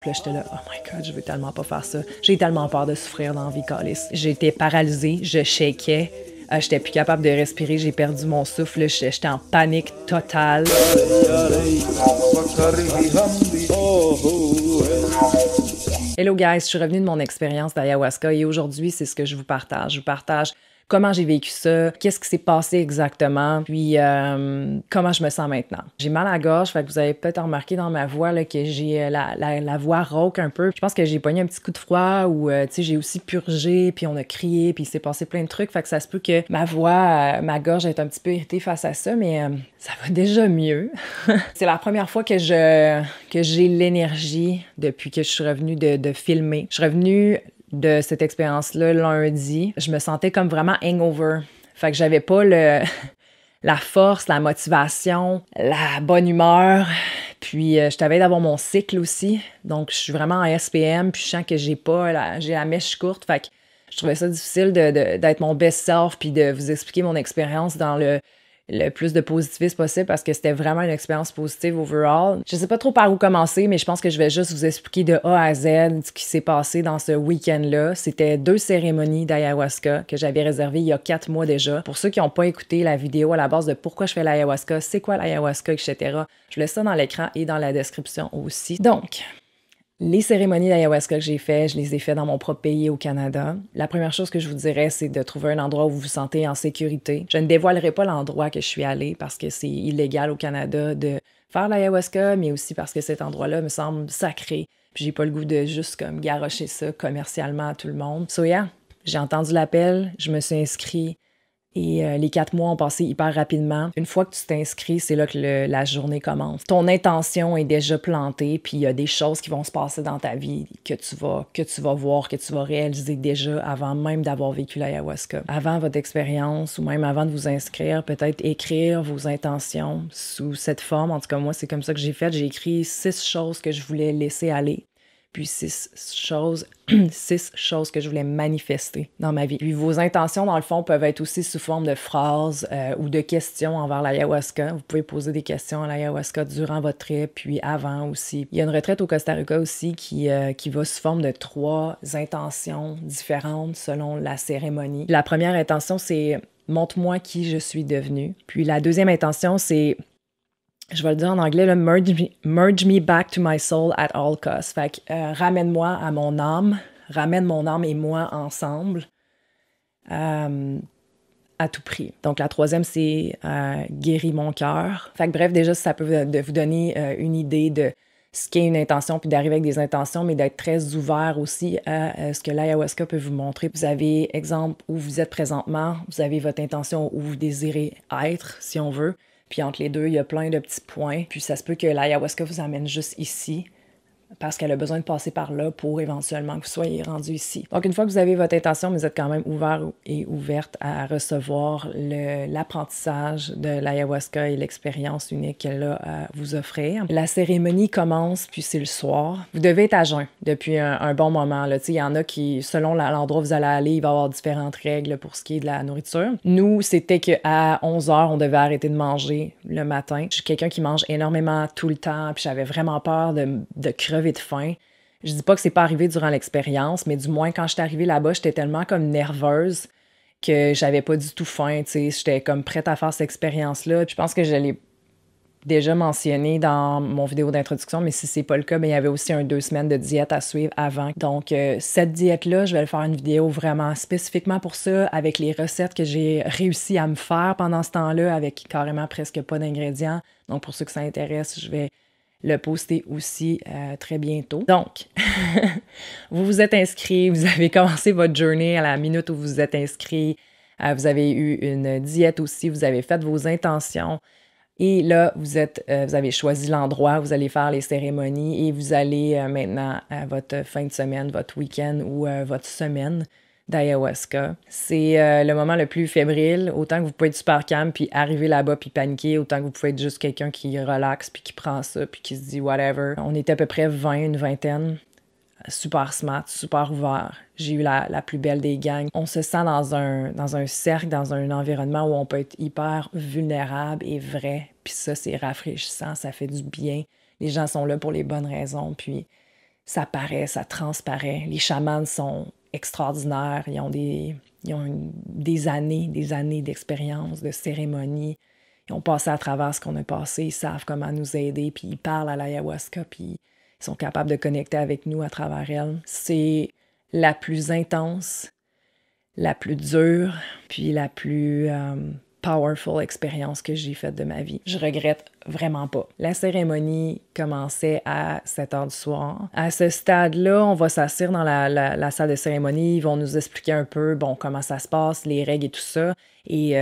Puis là, j'étais là, oh my God, je veux tellement pas faire ça. J'ai tellement peur de souffrir dans la vie, câlisse. J'étais paralysée, je shakais, j'étais plus capable de respirer, j'ai perdu mon souffle, j'étais en panique totale. Hello guys, je suis revenue de mon expérience d'ayahuasca et aujourd'hui, c'est ce que je vous partage. Je vous partage comment j'ai vécu ça, qu'est-ce qui s'est passé exactement, puis comment je me sens maintenant. J'ai mal à la gorge, fait que vous avez peut-être remarqué dans ma voix là, que j'ai la voix rauque un peu. Je pense que j'ai pogné un petit coup de froid ou tu sais, j'ai aussi purgé, puis on a crié, puis il s'est passé plein de trucs, fait que ça se peut que ma voix, ma gorge est un petit peu irritée face à ça, mais ça va déjà mieux. C'est la première fois que j'ai l'énergie depuis que je suis revenue de filmer. Je suis revenue de cette expérience-là lundi. Je me sentais comme vraiment hangover. Fait que j'avais pas la force, la motivation, la bonne humeur. Puis je t'avais d'avoir mon cycle aussi. Donc je suis vraiment en SPM, puis je sens que j'ai la mèche courte. Fait que je trouvais ça difficile d'être mon best self puis de vous expliquer mon expérience dans le plus de positivisme possible parce que c'était vraiment une expérience positive overall. Je sais pas trop par où commencer, mais je pense que je vais juste vous expliquer de A à Z ce qui s'est passé dans ce week-end-là. C'était 2 cérémonies d'ayahuasca que j'avais réservées il y a 4 mois déjà. Pour ceux qui n'ont pas écouté la vidéo à la base de pourquoi je fais l'ayahuasca, c'est quoi l'ayahuasca, etc., je laisse ça dans l'écran et dans la description aussi. Donc, les cérémonies d'ayahuasca que j'ai faites, je les ai faites dans mon propre pays au Canada. La première chose que je vous dirais, c'est de trouver un endroit où vous vous sentez en sécurité. Je ne dévoilerai pas l'endroit que je suis allée parce que c'est illégal au Canada de faire l'ayahuasca, mais aussi parce que cet endroit-là me semble sacré. Puis j'ai pas le goût de juste comme garrocher ça commercialement à tout le monde. So yeah, j'ai entendu l'appel, je me suis inscrite. Et les 4 mois ont passé hyper rapidement. Une fois que tu t'inscris, c'est là que la journée commence. Ton intention est déjà plantée, puis il y a des choses qui vont se passer dans ta vie que tu vas voir, que tu vas réaliser déjà avant même d'avoir vécu l'ayahuasca. Avant votre expérience ou même avant de vous inscrire, peut-être écrire vos intentions sous cette forme. En tout cas, moi, c'est comme ça que j'ai fait. J'ai écrit 6 choses que je voulais laisser aller. Puis 6 choses que je voulais manifester dans ma vie. Puis vos intentions, dans le fond, peuvent être aussi sous forme de phrases ou de questions envers l'ayahuasca. Vous pouvez poser des questions à l'ayahuasca durant votre trip, puis avant aussi. Il y a une retraite au Costa Rica aussi qui va sous forme de 3 intentions différentes selon la cérémonie. La première intention, c'est « Montre-moi qui je suis devenue ». Puis la deuxième intention, c'est je vais le dire en anglais, là, merge me back to my soul at all costs. Fait que ramène-moi à mon âme, ramène mon âme et moi ensemble à tout prix. Donc la troisième, c'est guéris mon cœur. Fait que bref, déjà, ça peut vous donner une idée de ce qu'est une intention, puis d'arriver avec des intentions, mais d'être très ouvert aussi à ce que l'ayahuasca peut vous montrer. Vous avez, exemple, où vous êtes présentement, vous avez votre intention où vous désirez être, si on veut. Puis entre les deux, il y a plein de petits points. Puis ça se peut que l'ayahuasca vous amène juste ici parce qu'elle a besoin de passer par là pour éventuellement que vous soyez rendu ici. Donc, une fois que vous avez votre intention, vous êtes quand même ouvert et ouverte à recevoir l'apprentissage de l'ayahuasca et l'expérience unique qu'elle a à vous offrir. La cérémonie commence, puis c'est le soir. Vous devez être à jeun depuis un bon moment. Il y en a qui, selon l'endroit où vous allez aller, il va y avoir différentes règles pour ce qui est de la nourriture. Nous, c'était qu'à 11h, on devait arrêter de manger le matin. Je suis quelqu'un qui mange énormément tout le temps, puis j'avais vraiment peur de crever de faim. Je dis pas que c'est pas arrivé durant l'expérience, mais du moins quand j'étais arrivée là-bas, j'étais tellement comme nerveuse que j'avais pas du tout faim, tu sais, j'étais comme prête à faire cette expérience-là. Je pense que je l'ai déjà mentionné dans mon vidéo d'introduction, mais si c'est pas le cas, bien, il y avait aussi 2 semaines de diète à suivre avant. Donc, cette diète-là, je vais le faire une vidéo vraiment spécifiquement pour ça, avec les recettes que j'ai réussi à me faire pendant ce temps-là, avec carrément presque pas d'ingrédients. Donc, pour ceux que ça intéresse, je vais le poster aussi très bientôt. Donc, vous vous êtes inscrit, vous avez commencé votre journée à la minute où vous vous êtes inscrit, vous avez eu une diète aussi, vous avez fait vos intentions et là, vous avez choisi l'endroit où vous allez faire les cérémonies et vous allez maintenant à votre fin de semaine, votre week-end ou votre semaine d'ayahuasca. C'est le moment le plus fébrile, autant que vous pouvez être super calme puis arriver là-bas puis paniquer, autant que vous pouvez être juste quelqu'un qui relaxe puis qui prend ça puis qui se dit whatever. On était à peu près une vingtaine, super smart, super ouvert. J'ai eu la plus belle des gangs. On se sent dans un cercle, dans un environnement où on peut être hyper vulnérable et vrai, puis ça, c'est rafraîchissant, ça fait du bien. Les gens sont là pour les bonnes raisons, puis ça paraît, ça transparaît. Les chamans sont extraordinaires. Ils ont des années d'expérience, de cérémonie. Ils ont passé à travers ce qu'on a passé. Ils savent comment nous aider. Puis ils parlent à l'ayahuasca. Puis ils sont capables de connecter avec nous à travers elle. C'est la plus intense, la plus dure, puis la plus powerful expérience que j'ai faite de ma vie. Je regrette vraiment pas. La cérémonie commençait à 7 heures du soir. À ce stade-là, on va s'asseoir dans la salle de cérémonie. Ils vont nous expliquer un peu, comment ça se passe, les règles et tout ça. Et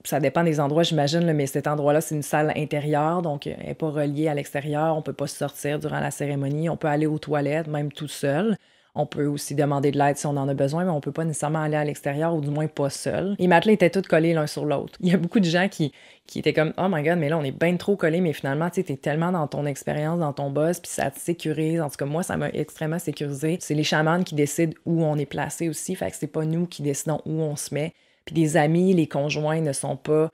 ça dépend des endroits, j'imagine, là, mais cet endroit-là, c'est une salle intérieure, donc elle n'est pas reliée à l'extérieur. On peut pas sortir durant la cérémonie. On peut aller aux toilettes, même tout seul. On peut aussi demander de l'aide si on en a besoin, mais on peut pas nécessairement aller à l'extérieur, ou du moins pas seul. Les matelas étaient tous collés l'un sur l'autre. Il y a beaucoup de gens qui étaient comme « Oh my God, mais là, on est bien trop collés, mais finalement, tu sais, t'es tellement dans ton expérience, dans ton buzz, puis ça te sécurise. » En tout cas, moi, ça m'a extrêmement sécurisé. C'est les chamans qui décident où on est placé aussi, fait que c'est pas nous qui décidons où on se met. Puis les amis, les conjoints ne sont pas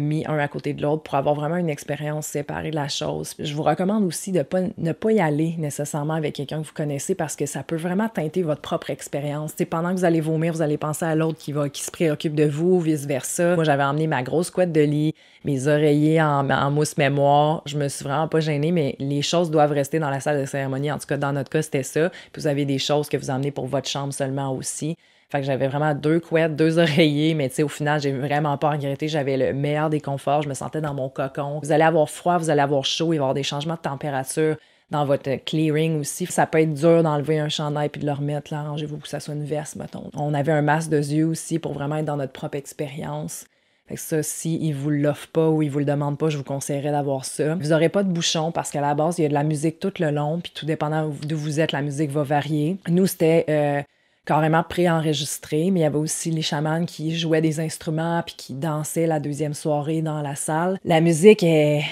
mis un à côté de l'autre pour avoir vraiment une expérience séparée de la chose. Je vous recommande aussi de ne pas y aller nécessairement avec quelqu'un que vous connaissez parce que ça peut vraiment teinter votre propre expérience. T'sais, pendant que vous allez vomir, vous allez penser à l'autre qui se préoccupe de vous, vice-versa. Moi, j'avais emmené ma grosse couette de lit, mes oreillers en mousse mémoire. Je me suis vraiment pas gênée, mais les choses doivent rester dans la salle de cérémonie. En tout cas, dans notre cas, c'était ça. Puis vous avez des choses que vous emmenez pour votre chambre seulement aussi. Fait que j'avais vraiment 2 couettes, 2 oreillers, mais tu sais, au final, j'ai vraiment pas regretté. J'avais le meilleur des conforts, je me sentais dans mon cocon. Vous allez avoir froid, vous allez avoir chaud, il va y avoir des changements de température dans votre clearing aussi. Ça peut être dur d'enlever un chandail puis de le remettre, là, arrangez-vous que ça soit une veste, mettons. On avait un masque de yeux aussi pour vraiment être dans notre propre expérience. Fait que ça, s'ils vous l'offrent pas ou ils vous le demandent pas, je vous conseillerais d'avoir ça. Vous aurez pas de bouchon parce qu'à la base, il y a de la musique tout le long, puis tout dépendant d'où vous êtes, la musique va varier. Nous, c'était carrément pré-enregistré, mais il y avait aussi les chamans qui jouaient des instruments puis qui dansaient la deuxième soirée dans la salle. La musique est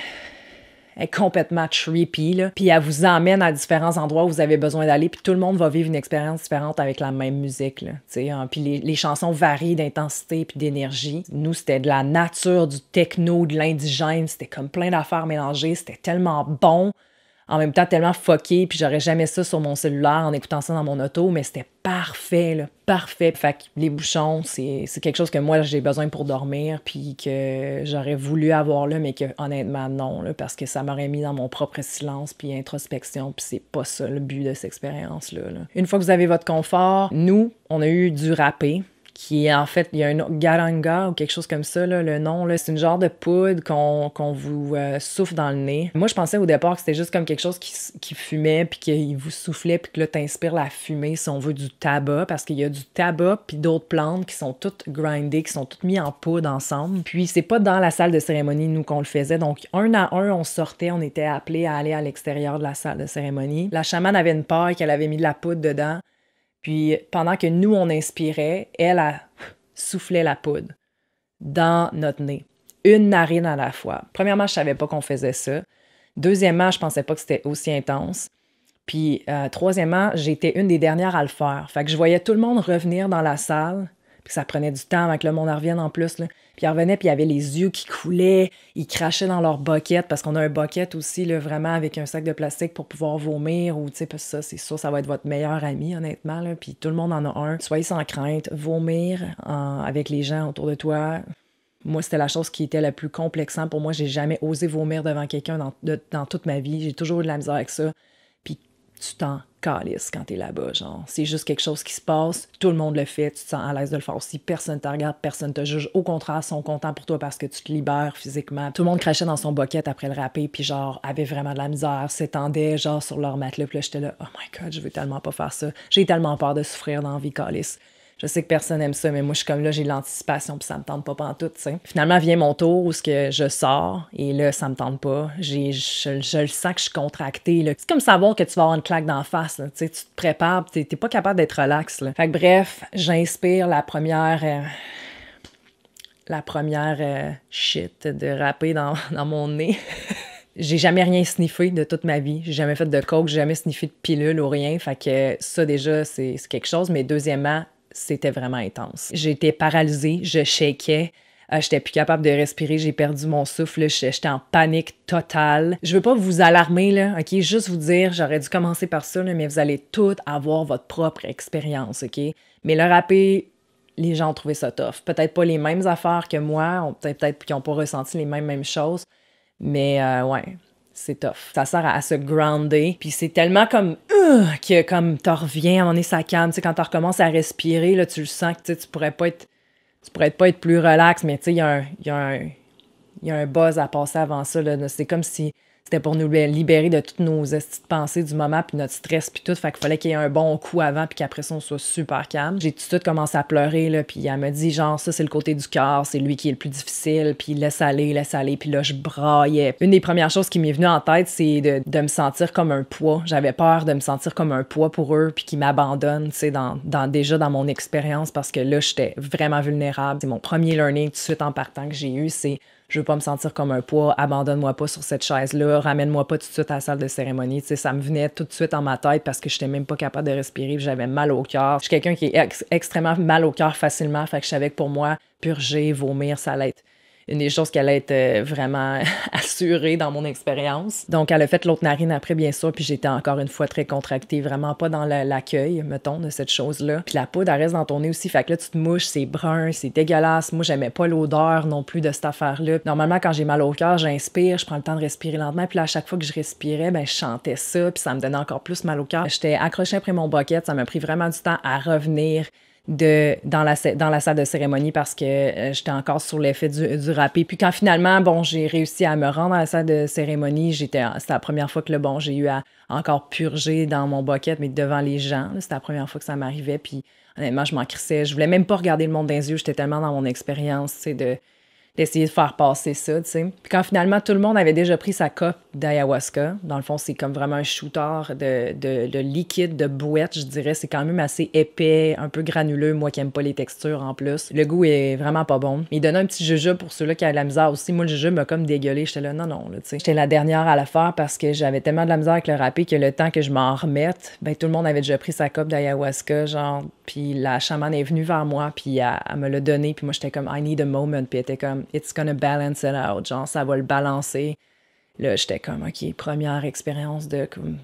complètement trippy, là. Puis elle vous emmène à différents endroits où vous avez besoin d'aller, puis tout le monde va vivre une expérience différente avec la même musique, là. Puis les chansons varient d'intensité puis d'énergie. Nous, c'était de la nature, du techno, de l'indigène, c'était comme plein d'affaires mélangées, c'était tellement bon. En même temps, tellement fucké, puis j'aurais jamais ça sur mon cellulaire en écoutant ça dans mon auto, mais c'était parfait, là, parfait. Fait que les bouchons, c'est quelque chose que moi, j'ai besoin pour dormir, puis que j'aurais voulu avoir là, mais que honnêtement, non, là, parce que ça m'aurait mis dans mon propre silence, puis introspection, puis c'est pas ça le but de cette expérience-là. Là. Une fois que vous avez votre confort, nous, on a eu du râpé, qui est en fait, il y a un garanga ou quelque chose comme ça, là, le nom, là, c'est une genre de poudre qu'on vous souffle dans le nez. Moi, je pensais au départ que c'était juste comme quelque chose qui fumait, puis qu'il vous soufflait, puis que là, t'inspires la fumée, si on veut, du tabac, parce qu'il y a du tabac puis d'autres plantes qui sont toutes grindées, qui sont toutes mises en poudre ensemble. Puis c'est pas dans la salle de cérémonie, nous, qu'on le faisait. Donc, un à un, on sortait, on était appelés à aller à l'extérieur de la salle de cérémonie. La chamane avait une paille qu'elle avait mis de la poudre dedans. Puis, pendant que nous, on inspirait, elle soufflait la poudre dans notre nez. Une narine à la fois. Premièrement, je savais pas qu'on faisait ça. Deuxièmement, je pensais pas que c'était aussi intense. Puis, troisièmement, j'étais une des dernières à le faire. Fait que je voyais tout le monde revenir dans la salle. Puis ça prenait du temps avant que le monde revienne en plus, là. Puis ils revenaient, puis il y avait les yeux qui coulaient, ils crachaient dans leur bucket, parce qu'on a un bucket aussi, là, vraiment avec un sac de plastique pour pouvoir vomir, ou tu sais, parce que ça, c'est sûr, ça va être votre meilleur ami, honnêtement, là. Puis tout le monde en a un. Soyez sans crainte, vomir avec les gens autour de toi. Moi, c'était la chose qui était la plus complexante pour moi. J'ai jamais osé vomir devant quelqu'un dans toute ma vie. J'ai toujours eu de la misère avec ça. Puis tu t'en calisses quand t'es là-bas, genre. C'est juste quelque chose qui se passe, tout le monde le fait, tu te sens à l'aise de le faire aussi, personne te regarde, personne te juge. Au contraire, ils sont contents pour toi parce que tu te libères physiquement. Tout le monde crachait dans son bucket après le râpé, puis genre, avait vraiment de la misère, s'étendait, genre, sur leur matelas. Puis là, j'étais là, oh my God, je veux tellement pas faire ça. J'ai tellement peur de souffrir dans la vie, calice. Je sais que personne aime ça, mais moi, je suis comme là, j'ai l'anticipation, puis ça me tente pas pantoute, tu sais. Finalement, vient mon tour où je sors, et là, ça me tente pas. Je le sens que je suis contractée, là. C'est comme savoir que tu vas avoir une claque d'en face, là. Tu sais, tu te prépares, puis t'es pas capable d'être relax, là. Fait que bref, j'inspire la première shit de râpé dans mon nez. J'ai jamais rien sniffé de toute ma vie. J'ai jamais fait de coke, j'ai jamais sniffé de pilule ou rien. Fait que ça, déjà, c'est quelque chose. Mais deuxièmement, c'était vraiment intense. J'étais paralysée, je shakais. J'étais plus capable de respirer, j'ai perdu mon souffle, j'étais en panique totale. Je veux pas vous alarmer, là, OK? Juste vous dire, j'aurais dû commencer par ça, là, mais vous allez toutes avoir votre propre expérience, OK? Mais le râpé, les gens ont trouvé ça tough. Peut-être pas les mêmes affaires que moi, peut-être qu'ils n'ont pas ressenti les mêmes choses, mais ouais, c'est tough. Ça sert à se grounder, puis c'est tellement comme que comme t'en reviens, à un moment donné, ça calme. Tu sais, quand tu recommences à respirer, là, tu le sens que tu pourrais pas être plus relax, mais tu sais, il y a un buzz à passer avant ça, là. C'est comme si c'était pour nous libérer de toutes nos estis de pensée du moment, puis notre stress, puis tout. Fait qu'il fallait qu'il y ait un bon coup avant, puis qu'après ça, on soit super calme. J'ai tout de suite commencé à pleurer, là, puis elle me dit, genre, ça, c'est le côté du cœur, c'est lui qui est le plus difficile, puis laisse aller. Puis là, je braillais. Une des premières choses qui m'est venue en tête, c'est de me sentir comme un poids. J'avais peur de me sentir comme un poids pour eux, puis qu'ils m'abandonnent, tu sais, déjà dans mon expérience, parce que là, j'étais vraiment vulnérable. C'est mon premier learning tout de suite en partant que j'ai eu, c'est je veux pas me sentir comme un poids, abandonne-moi pas sur cette chaise-là, ramène-moi pas tout de suite à la salle de cérémonie. Tu sais, ça me venait tout de suite en ma tête parce que j'étais même pas capable de respirer, j'avais mal au cœur. Je suis quelqu'un qui est extrêmement mal au cœur facilement, fait que je savais que pour moi, purger, vomir, ça allait être une des choses qui allait être vraiment assurée dans mon expérience. Donc, elle a fait l'autre narine après, bien sûr, puis j'étais encore une fois très contractée, vraiment pas dans l'accueil, mettons, de cette chose-là. Puis la poudre, elle reste dans ton nez aussi, fait que là, tu te mouches, c'est brun, c'est dégueulasse. Moi, j'aimais pas l'odeur non plus de cette affaire-là. Normalement, quand j'ai mal au cœur, j'inspire, je prends le temps de respirer lentement, puis là, à chaque fois que je respirais, ben je chantais ça, puis ça me donnait encore plus mal au cœur. J'étais accrochée après mon bucket, ça m'a pris vraiment du temps à revenir dans la salle de cérémonie parce que j'étais encore sur l'effet du râpé. Puis quand finalement, bon, j'ai réussi à me rendre à la salle de cérémonie, c'était la première fois que j'ai eu à encore purger dans mon bucket, mais devant les gens. C'était la première fois que ça m'arrivait. Puis honnêtement, je m'en crissais. Je voulais même pas regarder le monde dans les yeux. J'étais tellement dans mon expérience, tu sais, d'essayer de faire passer ça, tu sais. Puis quand finalement, tout le monde avait déjà pris sa coupe d'ayahuasca, dans le fond, c'est comme vraiment un shooter de liquide, de bouette, je dirais. C'est quand même assez épais, un peu granuleux, moi qui aime pas les textures en plus. Le goût est vraiment pas bon. Il donne un petit jujube pour ceux-là qui ont de la misère aussi. Moi, le jujube m'a comme dégueulé. J'étais là, non, là, tu sais. J'étais la dernière à la faire parce que j'avais tellement de la misère avec le râpé que le temps que je m'en remette, ben tout le monde avait déjà pris sa coupe d'ayahuasca, genre, puis la chamane est venue vers moi, puis elle me l'a donné, puis moi, j'étais comme, I need a moment, puis elle était comme, it's gonna balance it out, genre, ça va le balancer. Là, j'étais comme, OK,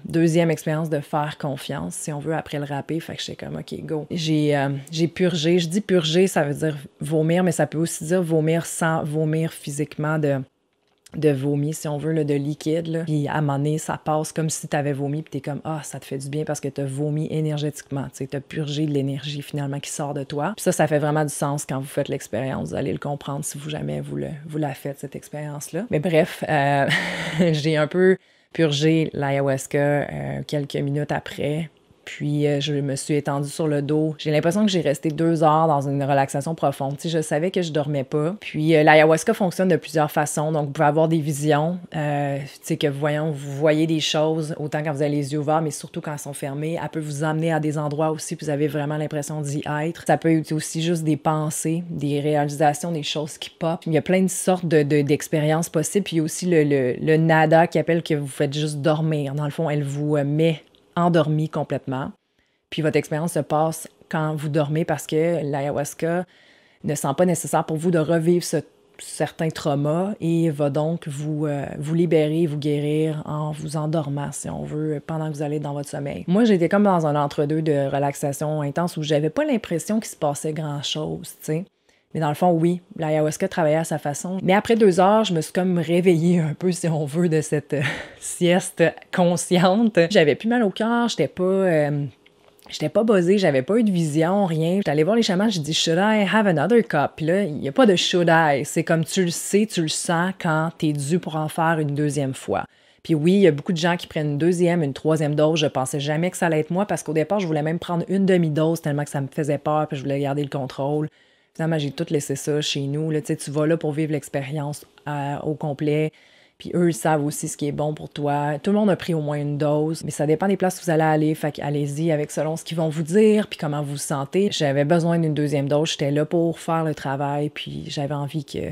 deuxième expérience de faire confiance, si on veut, après le râpé. Fait que j'étais comme, OK, go. J'ai purgé. Je dis purger, ça veut dire vomir, mais ça peut aussi dire vomir sans vomir physiquement de vomi, si on veut, là, de liquide. Là. Puis à un moment donné, ça passe comme si tu avais vomi, puis t'es comme, ça te fait du bien parce que t'as vomi énergétiquement. Tu sais, t'as purgé de l'énergie finalement qui sort de toi. Puis ça fait vraiment du sens quand vous faites l'expérience. Vous allez le comprendre si jamais vous la faites, cette expérience-là. Mais bref, j'ai un peu purgé l'ayahuasca quelques minutes après. Puis, je me suis étendue sur le dos. J'ai l'impression que j'ai resté 2 heures dans une relaxation profonde. Tu sais, je savais que je dormais pas. Puis, l'ayahuasca fonctionne de plusieurs façons. Donc, vous pouvez avoir des visions, tu sais, que vous voyez des choses, autant quand vous avez les yeux ouverts, mais surtout quand elles sont fermées. Elle peut vous emmener à des endroits aussi, puis vous avez vraiment l'impression d'y être. Ça peut être aussi juste des pensées, des réalisations, des choses qui pop. Il y a plein de sortes d'expériences possibles. Puis, il y a aussi le nada qui appelle que vous faites juste dormir. Dans le fond, elle vous met endormi complètement. Puis votre expérience se passe quand vous dormez parce que l'ayahuasca ne sent pas nécessaire pour vous de revivre certains traumas et va donc vous libérer, vous guérir en vous endormant, si on veut, pendant que vous allez dans votre sommeil. Moi, j'étais comme dans un entre-deux de relaxation intense où j'avais pas l'impression qu'il se passait grand-chose, tu sais. Mais dans le fond, oui, l'ayahuasca travaillait à sa façon. Mais après 2 heures, je me suis comme réveillée un peu, si on veut, de cette sieste consciente. J'avais plus mal au cœur, j'étais pas buzzée, j'avais pas eu de vision, rien. J'étais allée voir les chamans, j'ai dit « Should I have another cup? » Puis là, il n'y a pas de « should I ». C'est comme tu le sais, tu le sens quand t'es dû pour en faire une deuxième fois. Puis oui, il y a beaucoup de gens qui prennent une deuxième, une troisième dose. Je pensais jamais que ça allait être moi parce qu'au départ, je voulais même prendre une demi-dose tellement que ça me faisait peur puis je voulais garder le contrôle. Finalement, j'ai tout laissé ça chez nous. Là, tu vas là pour vivre l'expérience au complet. Puis eux, ils savent aussi ce qui est bon pour toi. Tout le monde a pris au moins une dose, mais ça dépend des places où vous allez aller. Fait qu'allez-y avec selon ce qu'ils vont vous dire, puis comment vous vous sentez. J'avais besoin d'une deuxième dose. J'étais là pour faire le travail, puis j'avais envie que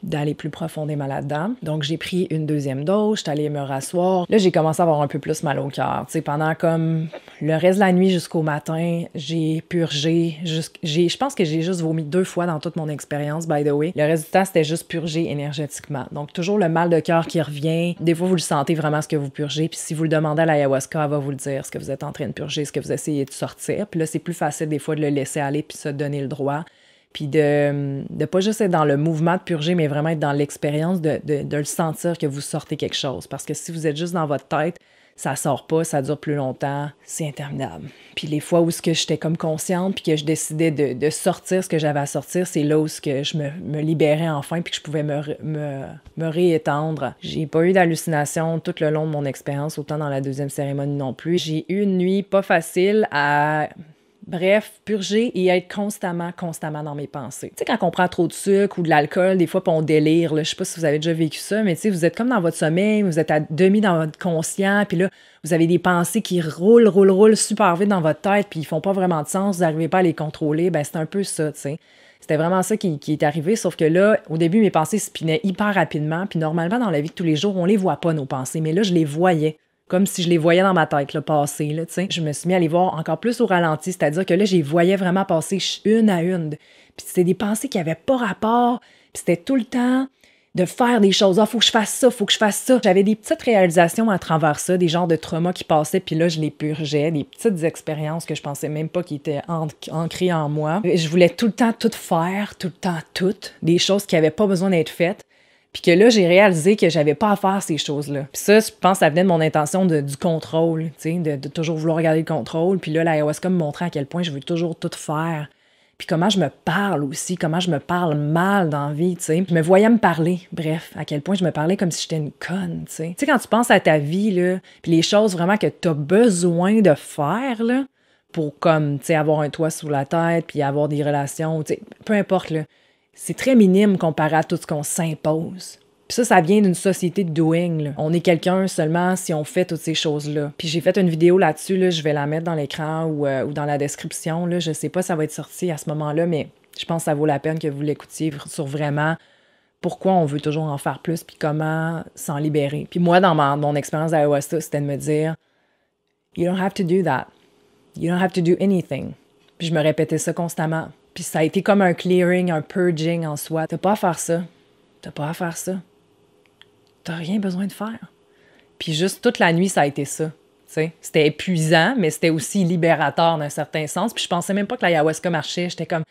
d'aller plus profondément là-dedans. Donc, j'ai pris une deuxième dose, j'étais allée me rasseoir. Là, j'ai commencé à avoir un peu plus mal au cœur. Tu sais, pendant comme le reste de la nuit jusqu'au matin, j'ai purgé. Je pense que j'ai juste vomi 2 fois dans toute mon expérience, by the way. Le reste du temps, c'était juste purgé énergétiquement. Donc, toujours le mal de cœur qui revient. Des fois, vous le sentez vraiment ce que vous purgez. Puis si vous le demandez à l'ayahuasca, elle va vous le dire, ce que vous êtes en train de purger, ce que vous essayez de sortir. Puis là, c'est plus facile des fois de le laisser aller puis se donner le droit. Puis de pas juste être dans le mouvement de purger, mais vraiment être dans l'expérience de le sentir que vous sortez quelque chose. Parce que si vous êtes juste dans votre tête, ça sort pas, ça dure plus longtemps, c'est interminable. Puis les fois où j'étais comme consciente puis que je décidais de sortir ce que j'avais à sortir, c'est là où je me libérais enfin puis que je pouvais me réétendre. J'ai pas eu d'hallucination tout le long de mon expérience, autant dans la deuxième cérémonie non plus. J'ai eu une nuit pas facile à... Bref, purger et être constamment dans mes pensées. Tu sais, quand on prend trop de sucre ou de l'alcool, des fois, puis on délire, là, je sais pas si vous avez déjà vécu ça, mais tu sais, vous êtes comme dans votre sommeil, vous êtes à demi dans votre conscient, puis là, vous avez des pensées qui roulent super vite dans votre tête, puis ils font pas vraiment de sens, vous n'arrivez pas à les contrôler. Ben c'est un peu ça, tu sais. C'était vraiment ça qui est arrivé, sauf que là, au début, mes pensées spinaient hyper rapidement, puis normalement, dans la vie de tous les jours, on les voit pas, nos pensées, mais là, je les voyais. Comme si je les voyais dans ma tête, là, passer, là, tu sais. Je me suis mis à les voir encore plus au ralenti, c'est-à-dire que là, je les voyais vraiment passer une à une. Puis c'était des pensées qui n'avaient pas rapport, puis c'était tout le temps de faire des choses. « Ah, faut que je fasse ça, faut que je fasse ça. » J'avais des petites réalisations à travers ça, des genres de traumas qui passaient, puis là, je les purgeais, des petites expériences que je pensais même pas qui étaient ancrées en moi. Je voulais tout le temps tout faire, tout le temps tout, des choses qui n'avaient pas besoin d'être faites. Puis que là, j'ai réalisé que j'avais pas à faire ces choses-là. Puis ça, je pense que ça venait de mon intention du contrôle, tu sais, de toujours vouloir regarder le contrôle. Puis là, l'ayahuasca me montrait à quel point je veux toujours tout faire. Puis comment je me parle aussi, comment je me parle mal dans la vie, tu sais. Je me voyais me parler, bref, à quel point je me parlais comme si j'étais une conne, tu sais. Tu sais, quand tu penses à ta vie, là, puis les choses vraiment que t'as besoin de faire, là, pour comme, tu sais, avoir un toit sous la tête, puis avoir des relations, tu sais, peu importe, là. C'est très minime comparé à tout ce qu'on s'impose. Puis ça vient d'une société de doing, là. On est quelqu'un seulement si on fait toutes ces choses-là. Puis j'ai fait une vidéo là-dessus, là, je vais la mettre dans l'écran ou dans la description. Là. Je sais pas si ça va être sorti à ce moment-là, mais je pense que ça vaut la peine que vous l'écoutiez sur vraiment pourquoi on veut toujours en faire plus puis comment s'en libérer. Puis moi, dans mon expérience d'ayahuasca, c'était de me dire « You don't have to do that. You don't have to do anything. » Puis je me répétais ça constamment. Puis ça a été comme un clearing, un purging en soi. T'as pas à faire ça. T'as pas à faire ça. T'as rien besoin de faire. Puis juste toute la nuit, ça a été ça. T'sais. C'était épuisant, mais c'était aussi libérateur d'un certain sens. Puis je pensais même pas que l'ayahuasca marchait. J'étais comme,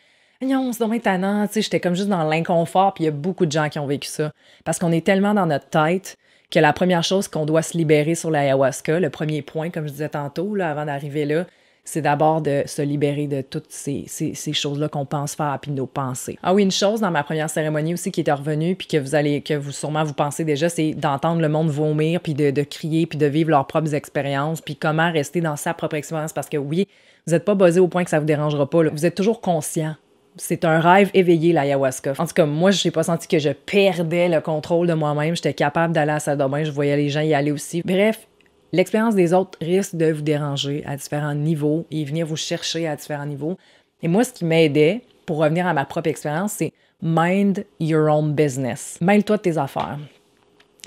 non, c'est dommage tannant. J'étais comme juste dans l'inconfort. Puis il y a beaucoup de gens qui ont vécu ça. Parce qu'on est tellement dans notre tête que la première chose qu'on doit se libérer sur l'ayahuasca, le premier point, comme je disais tantôt, là, avant d'arriver là, c'est d'abord de se libérer de toutes ces choses-là qu'on pense faire, puis nos pensées. Ah oui, une chose dans ma première cérémonie aussi qui était revenue, puis que vous sûrement vous pensez déjà, c'est d'entendre le monde vomir, puis de crier, puis de vivre leurs propres expériences, puis comment rester dans sa propre expérience, parce que oui, vous n'êtes pas basé au point que ça vous dérangera pas, là. Vous êtes toujours conscient. C'est un rêve éveillé, l'ayahuasca. En tout cas, moi, je n'ai pas senti que je perdais le contrôle de moi-même. J'étais capable d'aller à la salle de bain, je voyais les gens y aller aussi. Bref, l'expérience des autres risque de vous déranger à différents niveaux et venir vous chercher à différents niveaux. Et moi, ce qui m'aidait, pour revenir à ma propre expérience, c'est « mind your own business ». Mêle-toi de tes affaires.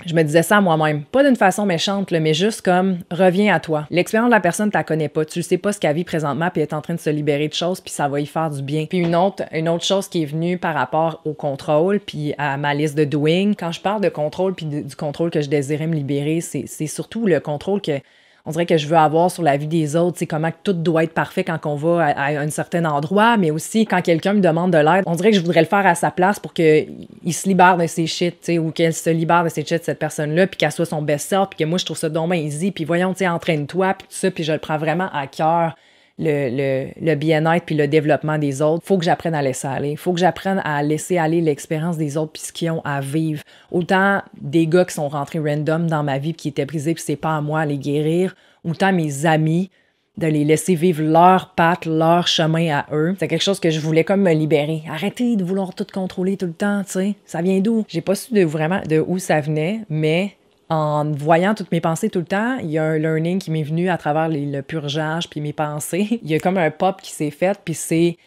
Je me disais ça à moi-même. Pas d'une façon méchante, là, mais juste comme « reviens à toi ». L'expérience de la personne, tu la connais pas. Tu sais pas ce qu'elle vit présentement, puis elle est en train de se libérer de choses, puis ça va y faire du bien. Puis une autre chose qui est venue par rapport au contrôle, puis à ma liste de doing. Quand je parle de contrôle, puis du contrôle que je désirais me libérer, c'est surtout le contrôle que on dirait que je veux avoir sur la vie des autres, c'est comment que tout doit être parfait quand on va à un certain endroit, mais aussi quand quelqu'un me demande de l'aide, on dirait que je voudrais le faire à sa place pour qu'il se libère de ses shit, tu sais, ou qu'elle se libère de ses shit, cette personne-là, puis qu'elle soit son best-self, puis que moi, je trouve ça donc easy, puis voyons, tu sais, entraîne-toi, puis tout ça, puis je le prends vraiment à cœur, le bien-être puis le développement des autres. Faut que j'apprenne à laisser aller. Faut que j'apprenne à laisser aller l'expérience des autres puis ce qu'ils ont à vivre. Autant des gars qui sont rentrés random dans ma vie puis qui étaient brisés puis c'est pas à moi à les guérir, autant mes amis, de les laisser vivre leur patte, leur chemin à eux. C'est quelque chose que je voulais comme me libérer. Arrêtez de vouloir tout contrôler tout le temps, tu sais. Ça vient d'où? J'ai pas su vraiment de où ça venait, mais en voyant toutes mes pensées tout le temps, il y a un learning qui m'est venu à travers le purgeage puis mes pensées. Il y a comme un pop qui s'est fait, puis c'est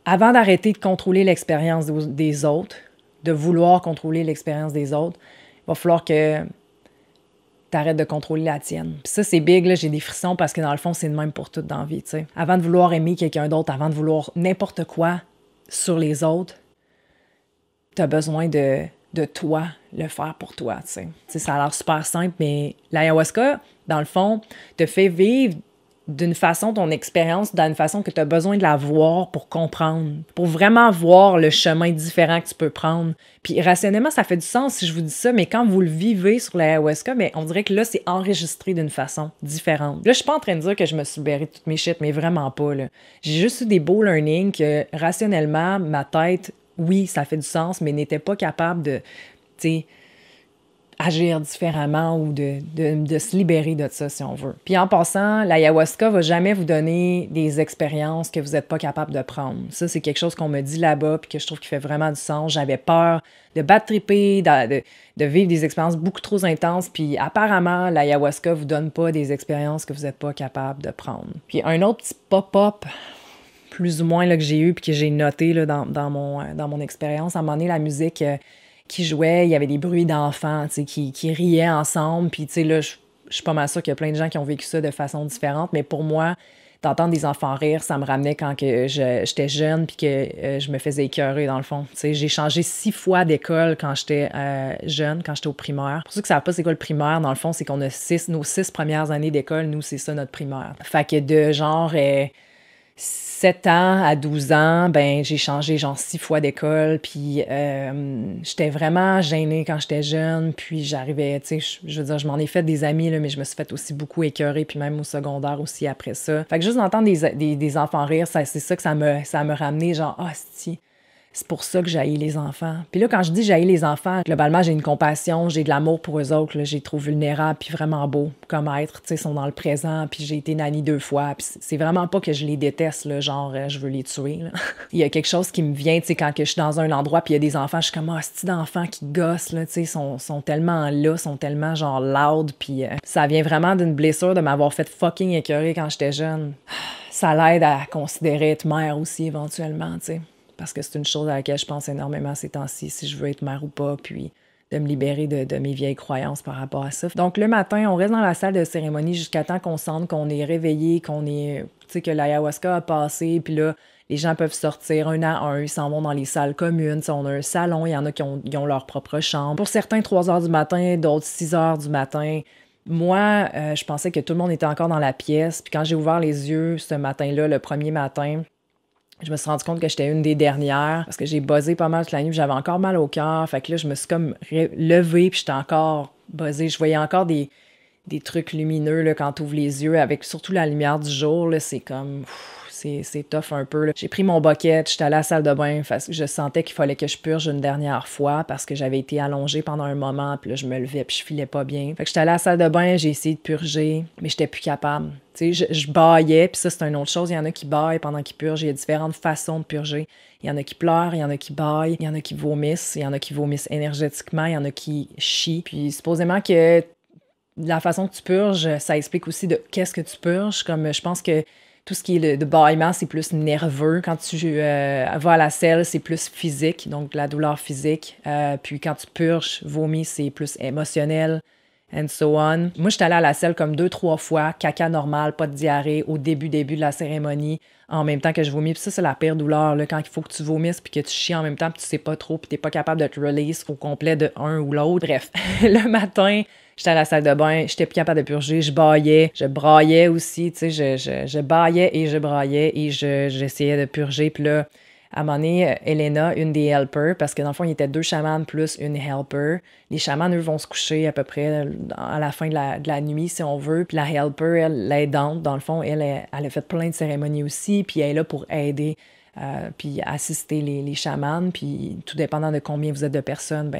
avant d'arrêter de contrôler l'expérience des autres, de vouloir contrôler l'expérience des autres, il va falloir que tu arrêtes de contrôler la tienne. Puis ça, c'est big, là, j'ai des frissons parce que dans le fond, c'est le même pour tout dans la vie, tu sais. Avant de vouloir aimer quelqu'un d'autre, avant de vouloir n'importe quoi sur les autres, tu as besoin de toi, le faire pour toi, tu sais. Tu sais, ça a l'air super simple, mais l'ayahuasca, dans le fond, te fait vivre d'une façon ton expérience, d'une façon que tu as besoin de la voir pour comprendre, pour vraiment voir le chemin différent que tu peux prendre. Puis rationnellement, ça fait du sens si je vous dis ça, mais quand vous le vivez sur l'ayahuasca, mais on dirait que là, c'est enregistré d'une façon différente. Là, je suis pas en train de dire que je me suis libérée de toutes mes shit, mais vraiment pas, là. J'ai juste eu des beaux learnings que rationnellement, ma tête, oui, ça fait du sens, mais n'était pas capable de, tu sais, agir différemment ou de se libérer de ça, si on veut. Puis en passant, l'ayahuasca va jamais vous donner des expériences que vous n'êtes pas capable de prendre. Ça, c'est quelque chose qu'on me dit là-bas puis que je trouve qui fait vraiment du sens. J'avais peur de bad-tripper, de vivre des expériences beaucoup trop intenses, puis apparemment, l'ayahuasca vous donne pas des expériences que vous n'êtes pas capable de prendre. Puis un autre petit pop-up plus ou moins là, que j'ai eu puis que j'ai noté là, dans mon expérience, à un moment donné, la musique... qui jouait, il y avait des bruits d'enfants, tu sais, qui riaient ensemble, puis tu sais, là, je suis pas mal sûre qu'il y a plein de gens qui ont vécu ça de façon différente, mais pour moi, d'entendre des enfants rire, ça me ramenait quand que j'étais jeune, puis que je me faisais écœurer, dans le fond. Tu sais, j'ai changé 6 fois d'école quand j'étais jeune, quand j'étais au primaire. Pour ceux qui savent pas c'est quoi le primaire, dans le fond, c'est qu'on a nos 6 premières années d'école, nous, c'est ça notre primaire. Fait que de genre... 7 ans à 12 ans, ben j'ai changé genre 6 fois d'école, puis j'étais vraiment gênée quand j'étais jeune, puis j'arrivais, tu sais, je veux dire, je m'en ai fait des amis, là, mais je me suis fait aussi beaucoup écœurer, puis même au secondaire aussi après ça. Fait que juste d'entendre des enfants rire, c'est ça que ça me ramenait, genre, ah, c'est pour ça que j'haïs les enfants. Puis là, quand je dis j'haïs les enfants, globalement, j'ai une compassion, j'ai de l'amour pour eux autres. Là, j'ai trop vulnérable puis vraiment beau comme être. Tu sais, ils sont dans le présent, puis j'ai été nanny 2 fois. Puis c'est vraiment pas que je les déteste, là, genre je veux les tuer. Là. Il y a quelque chose qui me vient, tu sais, quand que je suis dans un endroit puis il y a des enfants, je suis comme, ah, c'est-tu d'enfants qui gossent, là, tu sais, sont tellement là, sont tellement genre loud. Puis ça vient vraiment d'une blessure de m'avoir fait fucking écœurer quand j'étais jeune. Ça l'aide à considérer être mère aussi éventuellement, tu sais. Parce que c'est une chose à laquelle je pense énormément ces temps-ci, si je veux être mère ou pas, puis de me libérer de mes vieilles croyances par rapport à ça. Donc, le matin, on reste dans la salle de cérémonie jusqu'à temps qu'on sente qu'on est réveillé, qu'on est, tu sais, que l'ayahuasca a passé, puis là, les gens peuvent sortir un à un, ils s'en vont dans les salles communes. T'sais, on a un salon, il y en a qui ont leur propre chambre. Pour certains, 3 heures du matin, d'autres 6 heures du matin. Moi, je pensais que tout le monde était encore dans la pièce, puis quand j'ai ouvert les yeux ce matin-là, le premier matin, je me suis rendu compte que j'étais une des dernières parce que j'ai buzzé pas mal toute la nuit, j'avais encore mal au cœur. Fait que là, je me suis comme levée puis j'étais encore buzzée. Je voyais encore des trucs lumineux là, quand tu ouvres les yeux avec surtout la lumière du jour. Là, c'est comme... C'est tough un peu. Là. J'ai pris mon bucket, j'étais à la salle de bain parce que je sentais qu'il fallait que je purge une dernière fois parce que j'avais été allongée pendant un moment puis là, je me levais puis je filais pas bien. Fait que j'étais à la salle de bain, j'ai essayé de purger, mais j'étais plus capable. Tu sais, je bâillais, puis ça, c'est une autre chose. Il y en a qui bâillent pendant qu'ils purgent. Il y a différentes façons de purger. Il y en a qui pleurent, il y en a qui bâillent, il y en a qui vomissent, il y en a qui vomissent énergétiquement, il y en a qui chient. Puis supposément que la façon que tu purges, ça explique aussi de qu'est-ce que tu purges. Comme je pense que tout ce qui est de bâillement, c'est plus nerveux. Quand tu vas à la selle, c'est plus physique, donc de la douleur physique. Puis quand tu purges, vomis, c'est plus émotionnel, and so on. Moi, j'étais allée à la selle comme 2-3 fois, caca normal, pas de diarrhée, au début de la cérémonie, en même temps que je vomis. Puis ça, c'est la pire douleur, là, quand il faut que tu vomisses puis que tu chies en même temps puis tu sais pas trop puis t'es pas capable de te release au complet de un ou l'autre. Bref, le matin... J'étais à la salle de bain, j'étais plus capable de purger, je bâillais, je braillais aussi, tu sais, je bâillais et je braillais et j'essayais de purger. Puis là, à un moment donné, Elena, une des helpers, parce que dans le fond, il y était 2 chamanes plus une helper. Les chamanes, eux, vont se coucher à peu près à la fin de la nuit, si on veut. Puis la helper, elle, l'aidante, dans le fond, elle a fait plein de cérémonies aussi, puis elle est là pour aider puis assister les chamanes. Puis tout dépendant de combien vous êtes de personnes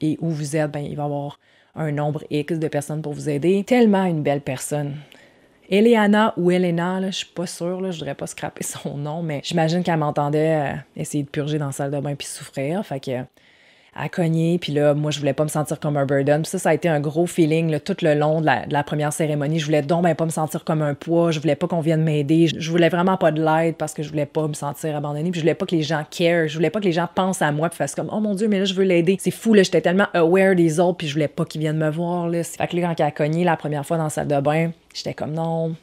et où vous êtes, il va y avoir un nombre X de personnes pour vous aider. Tellement une belle personne. Eliana ou Elena, là, je suis pas sûre, là, je voudrais pas scraper son nom, mais j'imagine qu'elle m'entendait essayer de purger dans la salle de bain puis souffrir. Fait que à cogner. Puis là, moi, je voulais pas me sentir comme un burden. Puis ça a été un gros feeling là, tout le long de la première cérémonie. Je voulais donc ben pas me sentir comme un poids. Je voulais pas qu'on vienne m'aider. Je voulais vraiment pas de l'aide parce que je voulais pas me sentir abandonnée. Puis je voulais pas que les gens care. Je voulais pas que les gens pensent à moi puis fassent comme « Oh mon Dieu, mais là, je veux l'aider. » C'est fou, là. J'étais tellement aware des autres puis je voulais pas qu'ils viennent me voir, là. Fait que là, quand elle a cogné la première fois dans la salle de bain, j'étais comme « Non. »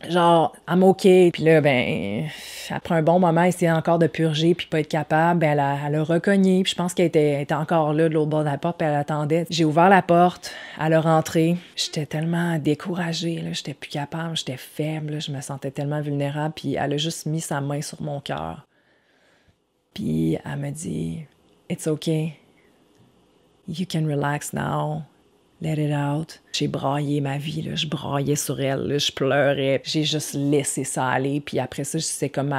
Genre, I'm OK. Puis là, ben, après un bon moment, essayer encore de purger puis pas être capable, ben, elle a recogné. Puis je pense qu'elle était encore là, de l'autre bord de la porte, puis elle attendait. J'ai ouvert la porte, elle a rentré. J'étais tellement découragée, là. J'étais plus capable, j'étais faible, là. Je me sentais tellement vulnérable. Puis elle a juste mis sa main sur mon cœur. Puis elle m'a dit, « It's OK. You can relax now. Let it out. » J'ai braillé ma vie, là. Je braillais sur elle, là. Je pleurais. J'ai juste laissé ça aller. Puis après ça, c'est comme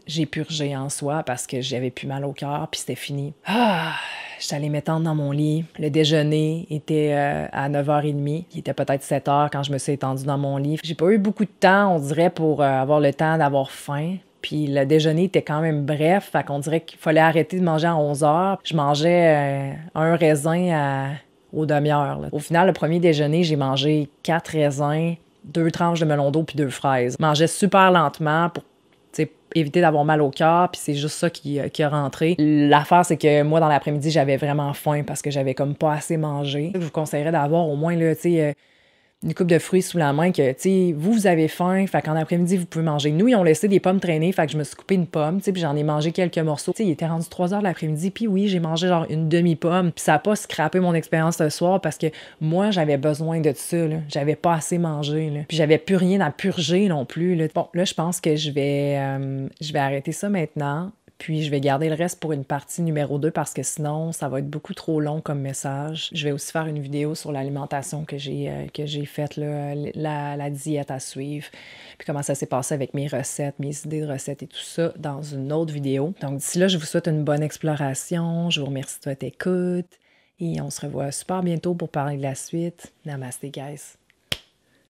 j'ai purgé en soi parce que j'avais plus mal au cœur, puis c'était fini. J'étais allée m'étendre dans mon lit. Le déjeuner était à 9h30. Il était peut-être 7h quand je me suis étendue dans mon lit. J'ai pas eu beaucoup de temps, on dirait, pour avoir le temps d'avoir faim. Puis le déjeuner était quand même bref, fait qu'on dirait qu'il fallait arrêter de manger à 11h. Je mangeais un raisin aux demi-heures. Au final, le premier déjeuner, j'ai mangé 4 raisins, 2 tranches de melon d'eau puis 2 fraises. Je mangeais super lentement pour éviter d'avoir mal au cœur, puis c'est juste ça qui a rentré. L'affaire, c'est que moi, dans l'après-midi, j'avais vraiment faim parce que j'avais comme pas assez mangé. Je vous conseillerais d'avoir au moins, là, une coupe de fruits sous la main que, tu sais, vous avez faim, fait qu'en après-midi, vous pouvez manger. Nous, ils ont laissé des pommes traîner, fait que je me suis coupé une pomme, tu sais, puis j'en ai mangé quelques morceaux. Tu sais, il était rendu 3h de l'après-midi, puis oui, j'ai mangé genre une demi-pomme, puis ça a pas scrappé mon expérience ce soir parce que moi, j'avais besoin de ça, là. J'avais pas assez mangé, là. Puis j'avais plus rien à purger non plus, là. Bon, là, je pense que je vais arrêter ça maintenant. Puis je vais garder le reste pour une partie numéro 2 parce que sinon, ça va être beaucoup trop long comme message. Je vais aussi faire une vidéo sur l'alimentation que j'ai faite, là, la diète à suivre, puis comment ça s'est passé avec mes recettes, mes idées de recettes et tout ça dans une autre vidéo. Donc d'ici là, je vous souhaite une bonne exploration. Je vous remercie de votre écoute et on se revoit super bientôt pour parler de la suite. Namaste, guys!